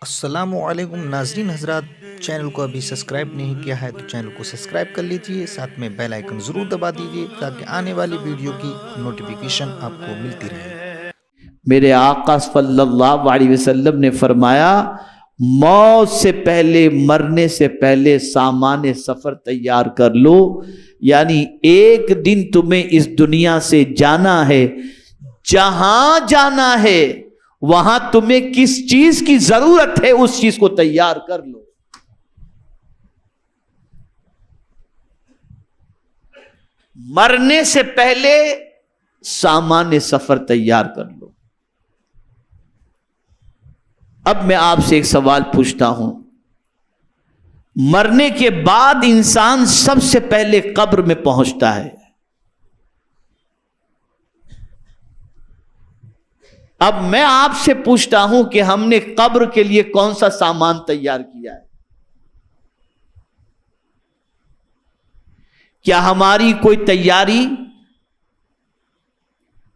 السلام علیکم ناظرین حضرات، چینل کو ابھی سبسکرائب نہیں کیا ہے تو چینل کو سبسکرائب کر لیجئے، ساتھ میں بیل آئیکن ضرور دبا دیجئے تاکہ آنے والی ویڈیو کی نوٹیفیکیشن آپ کو ملتی رہے۔ میرے آقا صلی اللہ علیہ وسلم نے فرمایا، موت سے پہلے، مرنے سے پہلے سامان سفر تیار کر لو، یعنی ایک دن تمہیں اس دنیا سے جانا ہے، جہاں جانا ہے وہاں تمہیں کس چیز کی ضرورت ہے اس چیز کو تیار کر لو۔ مرنے سے پہلے سامان سفر تیار کر لو۔ اب میں آپ سے ایک سوال پوچھتا ہوں، مرنے کے بعد انسان سب سے پہلے قبر میں پہنچتا ہے، اب میں آپ سے پوچھتا ہوں کہ ہم نے قبر کے لیے کون سا سامان تیار کیا ہے؟ کیا ہماری کوئی تیاری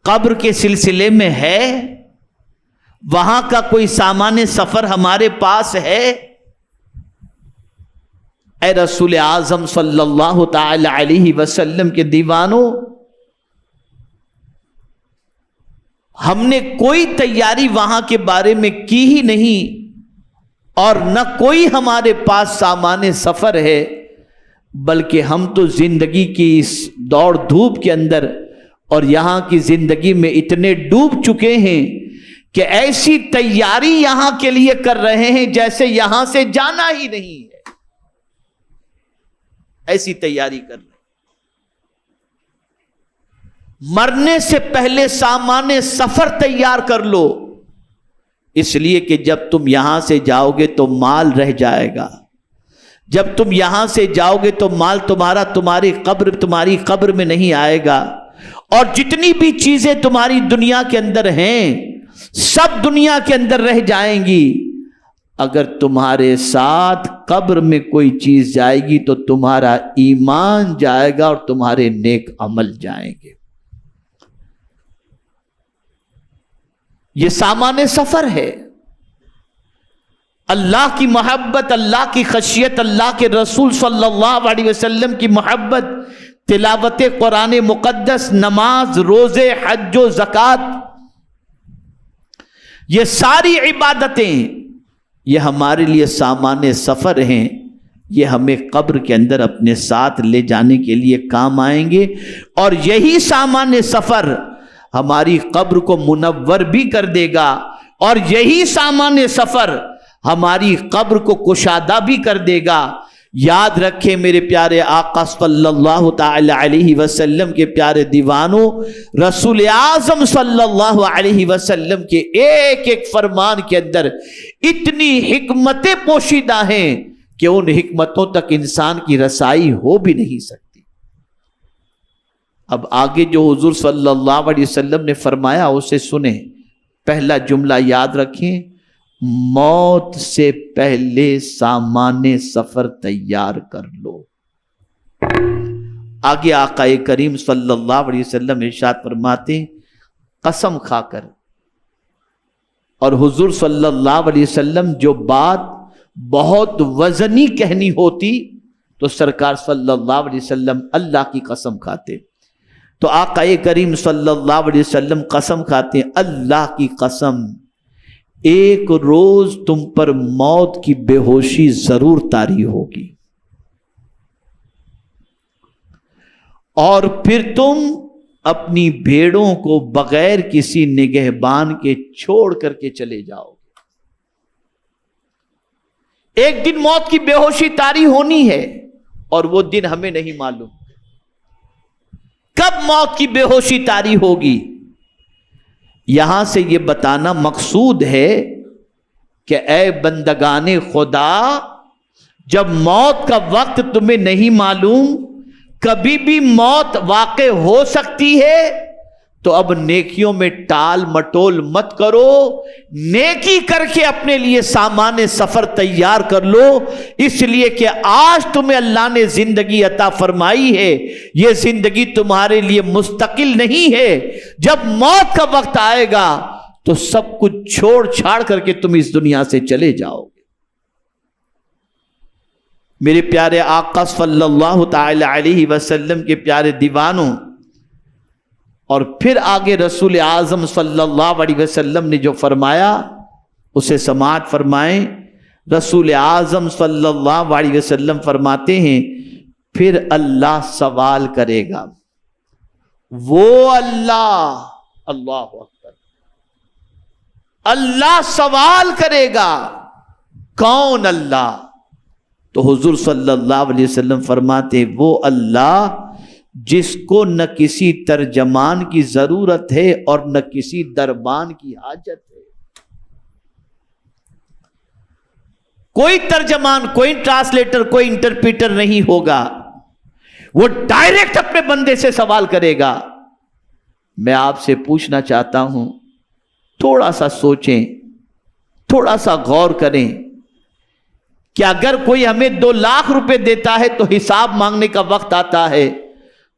قبر کے سلسلے میں ہے؟ وہاں کا کوئی سامان سفر ہمارے پاس ہے؟ اے رسول اعظم صلی اللہ تعالی علیہ وسلم کے دیوانوں، ہم نے کوئی تیاری وہاں کے بارے میں کی ہی نہیں، اور نہ کوئی ہمارے پاس سامان سفر ہے، بلکہ ہم تو زندگی کی اس دوڑ دھوپ کے اندر اور یہاں کی زندگی میں اتنے ڈوب چکے ہیں کہ ایسی تیاری یہاں کے لیے کر رہے ہیں جیسے یہاں سے جانا ہی نہیں ہے، ایسی تیاری کر رہے ہیں۔ مرنے سے پہلے سامان سفر تیار کر لو، اس لیے کہ جب تم یہاں سے جاؤ گے تو مال رہ جائے گا، جب تم یہاں سے جاؤ گے تو مال تمہاری قبر میں نہیں آئے گا، اور جتنی بھی چیزیں تمہاری دنیا کے اندر ہیں سب دنیا کے اندر رہ جائیں گی۔ اگر تمہارے ساتھ قبر میں کوئی چیز جائے گی تو تمہارا ایمان جائے گا اور تمہارے نیک عمل جائیں گے۔ یہ سامان سفر ہے۔ اللہ کی محبت، اللہ کی خشیت، اللہ کے رسول صلی اللہ علیہ وسلم کی محبت، تلاوت قرآن مقدس، نماز، روزے، حج و زکوٰۃ، یہ ساری عبادتیں یہ ہمارے لیے سامان سفر ہیں، یہ ہمیں قبر کے اندر اپنے ساتھ لے جانے کے لیے کام آئیں گے، اور یہی سامان سفر ہماری قبر کو منور بھی کر دے گا، اور یہی سامان سفر ہماری قبر کو کشادہ بھی کر دے گا۔ یاد رکھیں میرے پیارے آقا صلی اللہ تعالی علیہ وسلم کے پیارے دیوانوں، رسول اعظم صلی اللہ علیہ وسلم کے ایک ایک فرمان کے اندر اتنی حکمتیں پوشیدہ ہیں کہ ان حکمتوں تک انسان کی رسائی ہو بھی نہیں سکتی۔ اب آگے جو حضور صلی اللہ علیہ وسلم نے فرمایا اسے سنیں۔ پہلا جملہ یاد رکھیں، موت سے پہلے سامان سفر تیار کر لو۔ آگے آقا کریم صلی اللہ علیہ وسلم ارشاد فرماتے ہیں، قسم کھا کر، اور حضور صلی اللہ علیہ وسلم جو بات بہت وزنی کہنی ہوتی تو سرکار صلی اللہ علیہ وسلم اللہ کی قسم کھاتے، تو آقا کریم صلی اللہ علیہ وسلم قسم کھاتے ہیں، اللہ کی قسم ایک روز تم پر موت کی بے ہوشی ضرور طاری ہوگی، اور پھر تم اپنی بھیڑوں کو بغیر کسی نگہبان کے چھوڑ کر کے چلے جاؤ گے۔ ایک دن موت کی بے ہوشی طاری ہونی ہے، اور وہ دن ہمیں نہیں معلوم کب موت کی بے ہوشی طاری ہوگی۔ یہاں سے یہ بتانا مقصود ہے کہ اے بندگان خدا، جب موت کا وقت تمہیں نہیں معلوم، کبھی بھی موت واقع ہو سکتی ہے، تو اب نیکیوں میں ٹال مٹول مت کرو، نیکی کر کے اپنے لیے سامان سفر تیار کر لو، اس لیے کہ آج تمہیں اللہ نے زندگی عطا فرمائی ہے، یہ زندگی تمہارے لیے مستقل نہیں ہے۔ جب موت کا وقت آئے گا تو سب کچھ چھوڑ چھاڑ کر کے تم اس دنیا سے چلے جاؤ گے۔ میرے پیارے آقا صلی اللہ تعالی علیہ وسلم کے پیارے دیوانوں، اور پھر آگے رسول اعظم صلی اللہ علیہ وسلم نے جو فرمایا اسے سماعت فرمائیں۔ رسول اعظم صلی اللہ علیہ وسلم فرماتے ہیں پھر اللہ سوال کرے گا، وہ اللہ، اللہ اکبر، اللہ سوال کرے گا۔ کون اللہ؟ تو حضور صلی اللہ علیہ وسلم فرماتے وہ اللہ جس کو نہ کسی ترجمان کی ضرورت ہے اور نہ کسی دربان کی حاجت ہے۔ کوئی ترجمان، کوئی ٹرانسلیٹر، کوئی انٹرپریٹر نہیں ہوگا، وہ ڈائریکٹ اپنے بندے سے سوال کرے گا۔ میں آپ سے پوچھنا چاہتا ہوں، تھوڑا سا سوچیں، تھوڑا سا غور کریں کہ اگر کوئی ہمیں 2 لاکھ روپے دیتا ہے تو حساب مانگنے کا وقت آتا ہے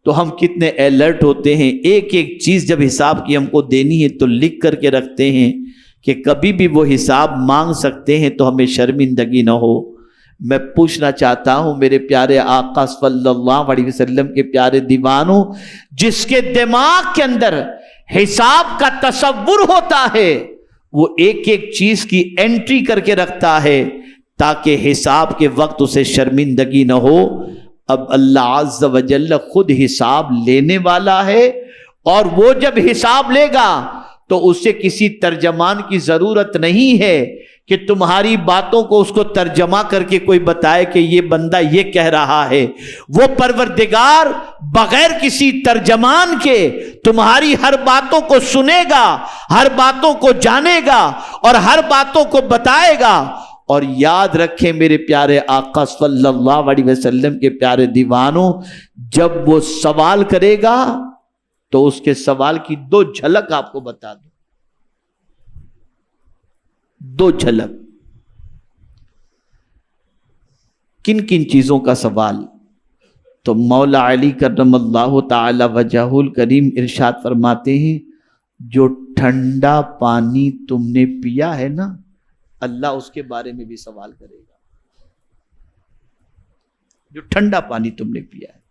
تو ہم کتنے الرٹ ہوتے ہیں، ایک ایک چیز جب حساب کی ہم کو دینی ہے تو لکھ کر کے رکھتے ہیں کہ کبھی بھی وہ حساب مانگ سکتے ہیں تو ہمیں شرمندگی نہ ہو۔ میں پوچھنا چاہتا ہوں میرے پیارے آقا صلی اللہ علیہ وسلم کے پیارے دیوانوں، جس کے دماغ کے اندر حساب کا تصور ہوتا ہے، وہ ایک ایک چیز کی انٹری کر کے رکھتا ہے تاکہ حساب کے وقت اسے شرمندگی نہ ہو۔ اب اللہ عز و جل خود حساب لینے والا ہے، اور وہ جب حساب لے گا تو اسے کسی ترجمان کی ضرورت نہیں ہے کہ تمہاری باتوں کو اس کو ترجمہ کر کے کوئی بتائے کہ یہ بندہ یہ کہہ رہا ہے۔ وہ پروردگار بغیر کسی ترجمان کے تمہاری ہر باتوں کو سنے گا، ہر باتوں کو جانے گا اور ہر باتوں کو بتائے گا۔ اور یاد رکھیں میرے پیارے آقا صلی اللہ علیہ وسلم کے پیارے دیوانوں، جب وہ سوال کرے گا تو اس کے سوال کی 2 جھلک آپ کو بتا دوں، 2 جھلک۔ کن کن چیزوں کا سوال؟ تو مولا علی کرم اللہ تعالی وجہہ الکریم ارشاد فرماتے ہیں جو ٹھنڈا پانی تم نے پیا ہے نا، اللہ اس کے بارے میں بھی سوال کرے گا۔ جو ٹھنڈا پانی تم نے پیا ہے۔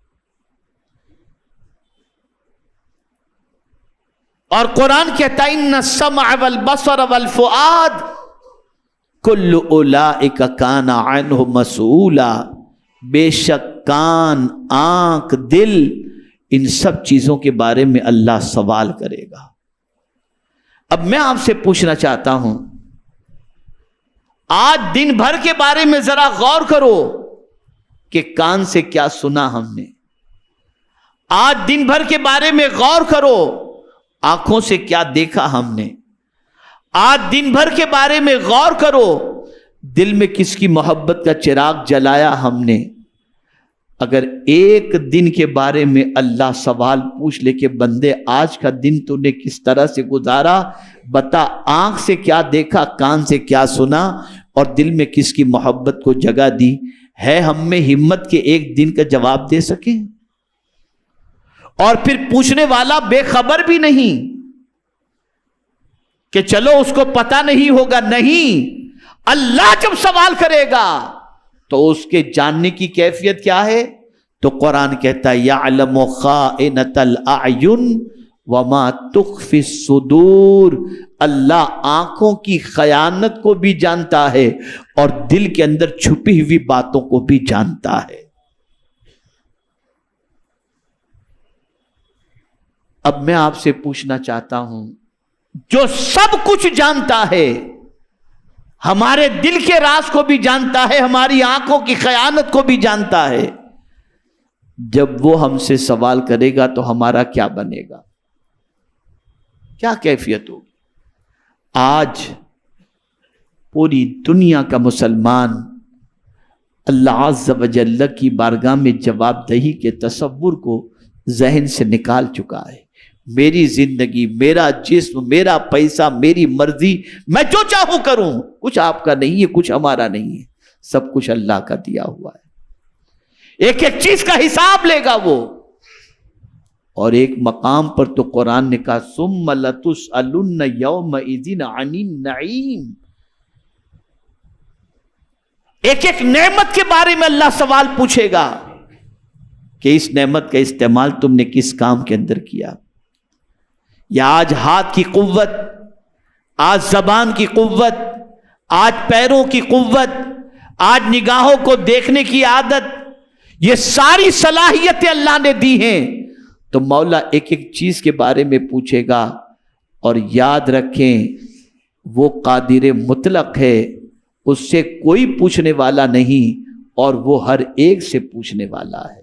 اور قرآن کہتا ہے ان السمع والبصر والفؤاد کل اولئک کان عنہ مسئولا، بے شک کان، آنکھ، دل، ان سب چیزوں کے بارے میں اللہ سوال کرے گا۔ اب میں آپ سے پوچھنا چاہتا ہوں، آج دن بھر کے بارے میں ذرا غور کرو کہ کان سے کیا سنا ہم نے، آج دن بھر کے بارے میں غور کرو آنکھوں سے کیا دیکھا ہم نے، آج دن بھر کے بارے میں غور کرو دل میں کس کی محبت کا چراغ جلایا ہم نے۔ اگر ایک دن کے بارے میں اللہ سوال پوچھ لے کہ بندے آج کا دن تو نے کس طرح سے گزارا، بتا آنکھ سے کیا دیکھا، کان سے کیا سنا اور دل میں کس کی محبت کو جگہ دی، ہے ہم میں ہمت کہ ایک دن کا جواب دے سکیں؟ اور پھر پوچھنے والا بے خبر بھی نہیں کہ چلو اس کو پتہ نہیں ہوگا، نہیں، اللہ جب سوال کرے گا تو اس کے جاننے کی کیفیت کیا ہے؟ تو قرآن کہتا ہے یعلم خائنۃ الاعین وما تخفی الصدور، اللہ آنکھوں کی خیانت کو بھی جانتا ہے اور دل کے اندر چھپی ہوئی باتوں کو بھی جانتا ہے۔ اب میں آپ سے پوچھنا چاہتا ہوں، جو سب کچھ جانتا ہے، ہمارے دل کے راز کو بھی جانتا ہے، ہماری آنکھوں کی خیانت کو بھی جانتا ہے، جب وہ ہم سے سوال کرے گا تو ہمارا کیا بنے گا، کیا کیفیت ہوگی؟ آج پوری دنیا کا مسلمان اللہ عز و جل کی بارگاہ میں جواب دہی کے تصور کو ذہن سے نکال چکا ہے۔ میری زندگی، میرا جسم، میرا پیسہ، میری مرضی، میں جو چاہوں کروں، کچھ آپ کا نہیں ہے، کچھ ہمارا نہیں ہے، سب کچھ اللہ کا دیا ہوا ہے۔ ایک ایک چیز کا حساب لے گا وہ۔ اور ایک مقام پر تو قرآن نے کہا ثم لتسألن یومئذ عن النعیم، ایک ایک نعمت کے بارے میں اللہ سوال پوچھے گا کہ اس نعمت کا استعمال تم نے کس کام کے اندر کیا۔ یا آج ہاتھ کی قوت، آج زبان کی قوت، آج پیروں کی قوت، آج نگاہوں کو دیکھنے کی عادت، یہ ساری صلاحیتیں اللہ نے دی ہیں، تو مولا ایک ایک چیز کے بارے میں پوچھے گا۔ اور یاد رکھیں وہ قادر مطلق ہے، اس سے کوئی پوچھنے والا نہیں، اور وہ ہر ایک سے پوچھنے والا ہے۔